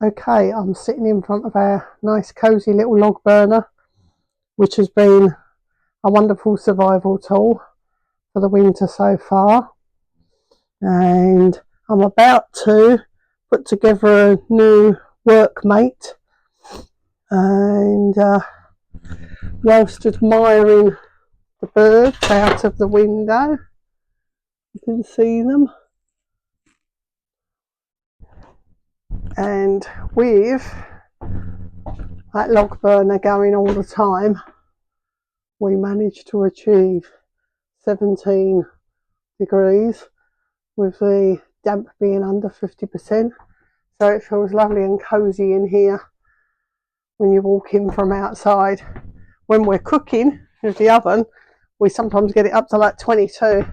Okay, I'm sitting in front of our nice cosy little log burner, which has been a wonderful survival tool for the winter so far. And I'm about to put together a new workmate, and whilst admiring the birds out of the window, you can see them. And with that log burner going all the time, we managed to achieve 17 degrees with the damp being under 50%. So it feels lovely and cozy in here when you walk in from outside. When we're cooking with the oven, we sometimes get it up to like 22.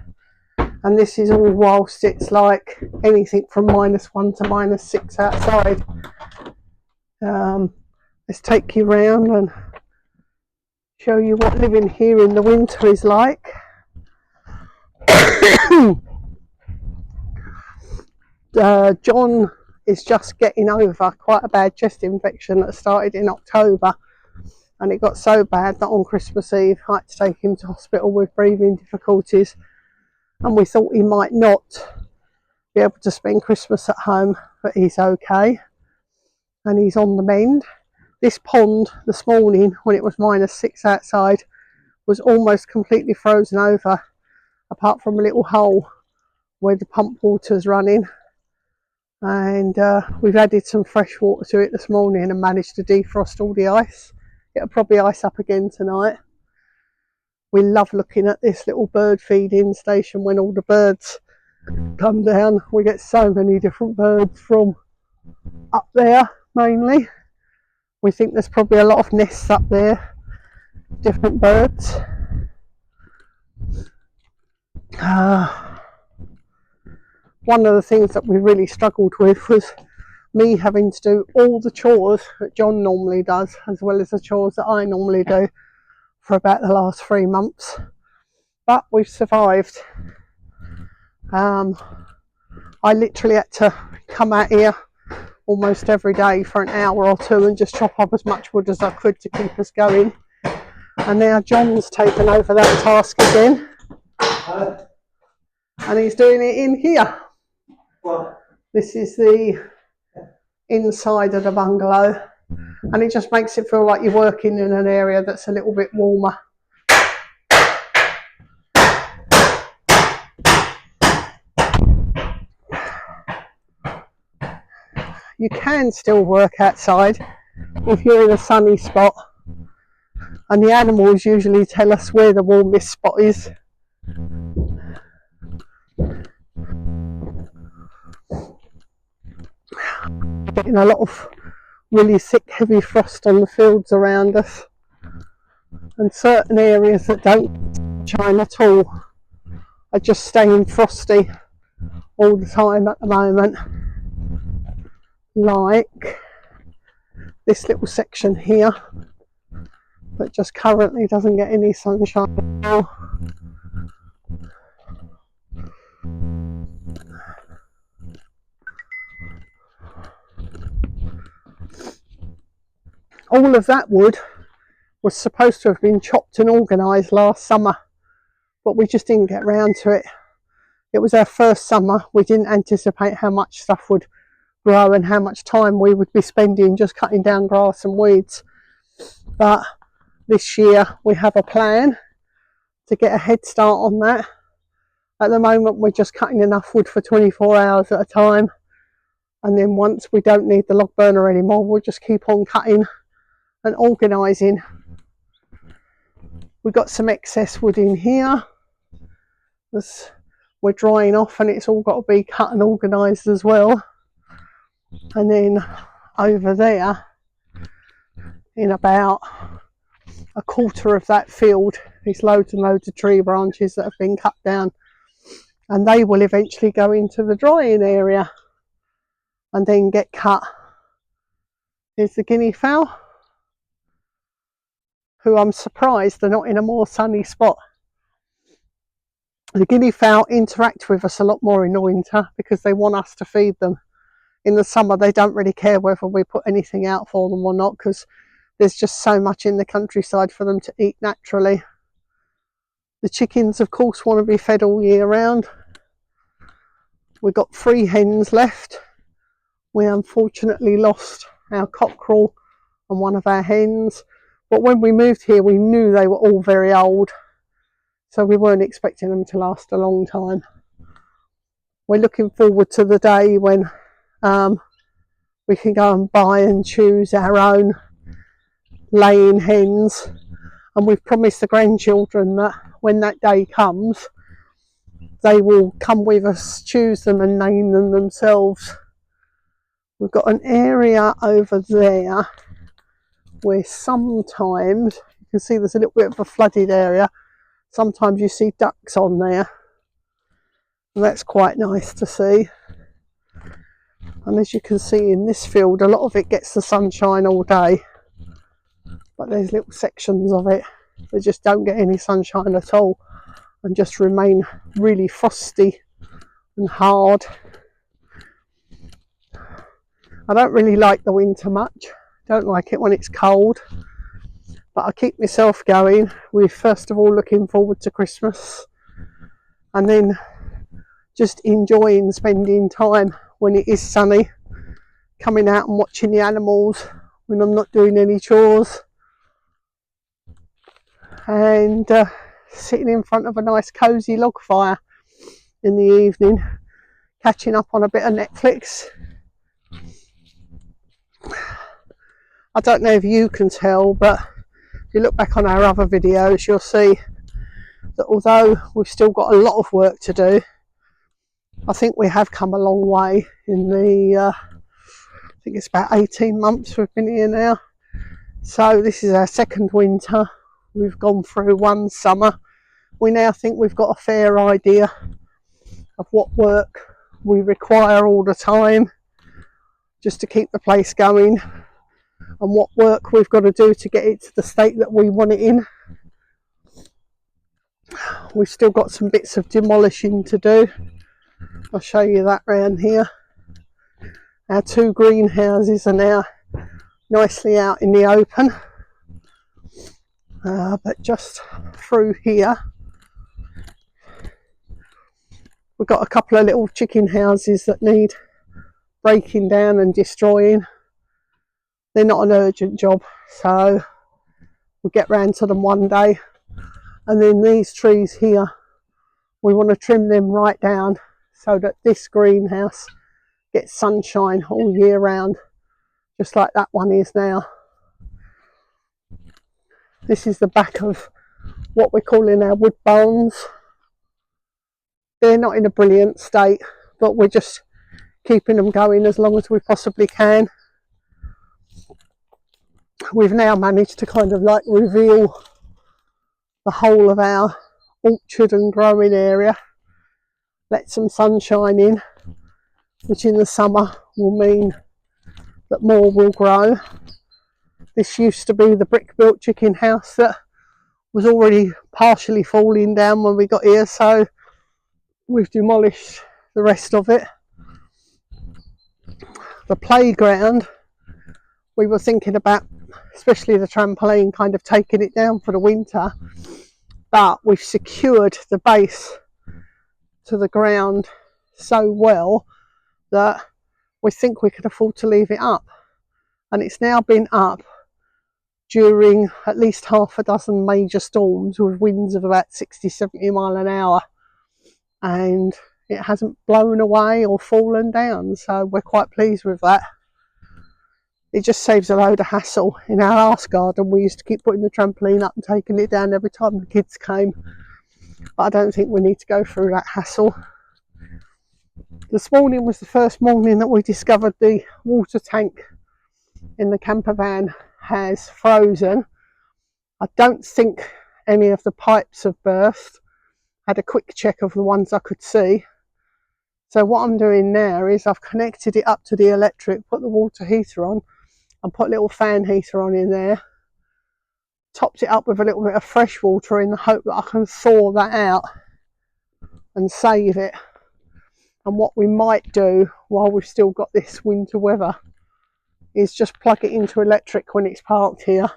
And this is all whilst it's like anything from -1 to -6 outside. Let's take you round and show you what living here in the winter is like. John is just getting over quite a bad chest infection that started in October, and it got so bad that on Christmas Eve I had to take him to hospital with breathing difficulties, and we thought he might not be able to spend Christmas at home, but he's okay and he's on the mend. This pond this morning, when it was -6 outside, was almost completely frozen over, apart from a little hole where the pump water's running. And we've added some fresh water to it this morning and managed to defrost all the ice. It'll probably ice up again tonight. We love looking at this little bird feeding station when all the birds come down. We get so many different birds from up there mainly. We think there's probably a lot of nests up there, different birds. One of the things that we really struggled with was me having to do all the chores that John normally does, as well as the chores that I normally do, for about the last 3 months. But we've survived. I literally had to come out here almost every day for an hour or two and just chop up as much wood as I could to keep us going. And now John's taken over that task again. And he's doing it in here. What? This is the inside of the bungalow, and it just makes it feel like you're working in an area that's a little bit warmer. You can still work outside if you're in a sunny spot, and the animals usually tell us where the warmest spot is. Getting a lot of really thick, heavy frost on the fields around us, and certain areas that don't shine at all are just staying frosty all the time at the moment. Like this little section here that just currently doesn't get any sunshine at all. All of that wood was supposed to have been chopped and organised last summer, but we just didn't get round to it. It was our first summer. We didn't anticipate how much stuff would grow and how much time we would be spending just cutting down grass and weeds. But this year we have a plan to get a head start on that. At the moment we're just cutting enough wood for 24 hours at a time, and then once we don't need the log burner anymore, we'll just keep on cutting and organising. We've got some excess wood in here as we're drying off, and it's all got to be cut and organised as well. And then over there, in about a quarter of that field, there's loads and loads of tree branches that have been cut down, and they will eventually go into the drying area and then get cut. Here's the guinea fowl, who I'm surprised they're not in a more sunny spot. The guinea fowl interact with us a lot more in the winter because they want us to feed them. in the summer they don't really care whether we put anything out for them or not, because there's just so much in the countryside for them to eat naturally. The chickens, of course, want to be fed all year round. We've got 3 hens left. We unfortunately lost our cockerel and one of our hens, but when we moved here we knew they were all very old, so we weren't expecting them to last a long time. We're looking forward to the day when we can go and buy and choose our own laying hens, and we've promised the grandchildren that when that day comes they will come with us, choose them and name them themselves. We've got an area over there where sometimes you can see there's a little bit of a flooded area. Sometimes you see ducks on there, and that's quite nice to see. And as you can see in this field, a lot of it gets the sunshine all day, but there's little sections of it that just don't get any sunshine at all and just remain really frosty and hard. I don't really like the winter much, don't like it when it's cold, but I keep myself going with first of all looking forward to Christmas, and then just enjoying spending time when it is sunny, coming out and watching the animals when I'm not doing any chores, and sitting in front of a nice cosy log fire in the evening, catching up on a bit of Netflix. I don't know if you can tell, but if you look back on our other videos you'll see that although we've still got a lot of work to do, I think we have come a long way in the I think it's about 18 months we've been here now. So this is our second winter. We've gone through one summer. We now think we've got a fair idea of what work we require all the time just to keep the place going, and what work we've got to do to get it to the state that we want it in. We've still got some bits of demolishing to do. I'll show you that round here. Our 2 greenhouses are now nicely out in the open, but just through here we've got a couple of little chicken houses that need breaking down and destroying. They're not an urgent job, so we'll get round to them one day. And then these trees here, we want to trim them right down so that this greenhouse gets sunshine all year round, just like that one is now. This is the back of what we're calling our wood barns. They're not in a brilliant state, but we're just keeping them going as long as we possibly can. We've now managed to kind of like reveal the whole of our orchard and growing area, let some sunshine in, which in the summer will mean that more will grow. This used to be the brick built chicken house that was already partially falling down when we got here, so we've demolished the rest of it. The playground, we were thinking about, especially the trampoline, kind of taking it down for the winter, but we've secured the base to the ground so well that we think we can afford to leave it up. And it's now been up during at least half a dozen major storms with winds of about 60-70 mile an hour, and it hasn't blown away or fallen down, so we're quite pleased with that. It just saves a load of hassle. In our last garden we used to keep putting the trampoline up and taking it down every time the kids came, but I don't think we need to go through that hassle. This morning was the first morning that we discovered the water tank in the camper van has frozen. I don't think any of the pipes have burst. Had a quick check of the ones I could see. So what I'm doing now is I've connected it up to the electric, put the water heater on and put a little fan heater on in there, topped it up with a little bit of fresh water in the hope that I can thaw that out and save it. And what we might do while we've still got this winter weather is just plug it into electric when it's parked here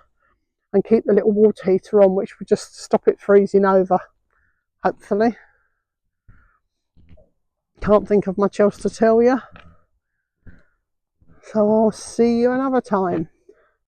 and keep the little water heater on, which will just stop it freezing over, hopefully. Can't think of much else to tell you. So I'll see you another time.